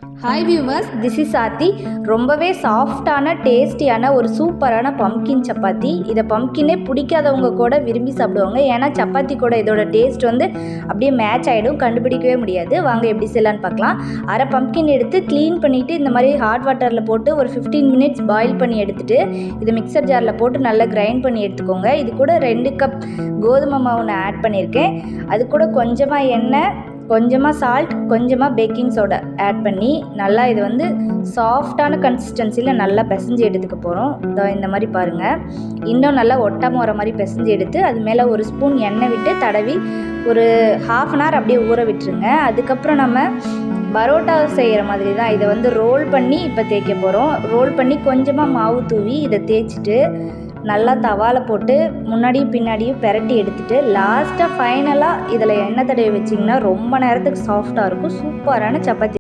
Hi viewers, this is Aarti. ரொம்பவே சாஃப்டான டேஸ்டியான ஒரு சூப்பரான பம்கின் சப்பாத்தி. இதை பம்கினே பிடிக்காதவங்க கூட விரும்பி சாப்பிடுவாங்க. ஏன்னா சப்பாத்தி கூட இதோட டேஸ்ட் வந்து அப்படியே மேட்ச் ஆகிடும், கண்டுபிடிக்கவே முடியாது. வாங்க எப்படி செய்யலான்னு பார்க்கலாம். அரை பம்கின் எடுத்து க்ளீன் பண்ணிவிட்டு இந்த மாதிரி ஹாட் வாட்டரில் போட்டு ஒரு 15 மினிட்ஸ் பாயில் பண்ணி எடுத்துகிட்டு இதை மிக்சர் ஜாரில் போட்டு நல்லா கிரைண்ட் பண்ணி எடுத்துக்கோங்க. இது கூட 2 கப் கோதுமை மாவு நான் ஆட் பண்ணியிருக்கேன். அது கூட கொஞ்சமாக எண்ணெய், கொஞ்சமாக சால்ட், கொஞ்சமாக பேக்கிங் சோடா ஆட் பண்ணி நல்லா இது வந்து சாஃப்டான கன்சிஸ்டன்சியில் நல்லா பிசைஞ்சு எடுத்துக்க போகிறோம். இந்த மாதிரி பாருங்கள். இன்னும் நல்லா ஒட்டாமல் வர மாதிரி பிசைஞ்சு எடுத்து அது மேலே ஒரு ஸ்பூன் எண்ணெய் விட்டு தடவி ஒரு 1/2 அன் ஹவர் அப்படியே ஊற விட்டுருங்க. அதுக்கப்புறம் நம்ம பரோட்டா செய்கிற மாதிரி தான் இதை வந்து ரோல் பண்ணி இப்போ தேய்க்க போகிறோம். ரோல் பண்ணி கொஞ்சமாக மாவு தூவி இதை தேய்ச்சிட்டு நல்லா தவாவில் போட்டு முன்னாடியும் பின்னாடியும் பெரட்டி எடுத்துகிட்டு லாஸ்ட்டாக ஃபைனலாக இதில் எண்ணெய் தடவி வச்சிங்கன்னா ரொம்ப நேரத்துக்கு சாஃப்டாக இருக்கும். சூப்பரான சப்பாத்தி.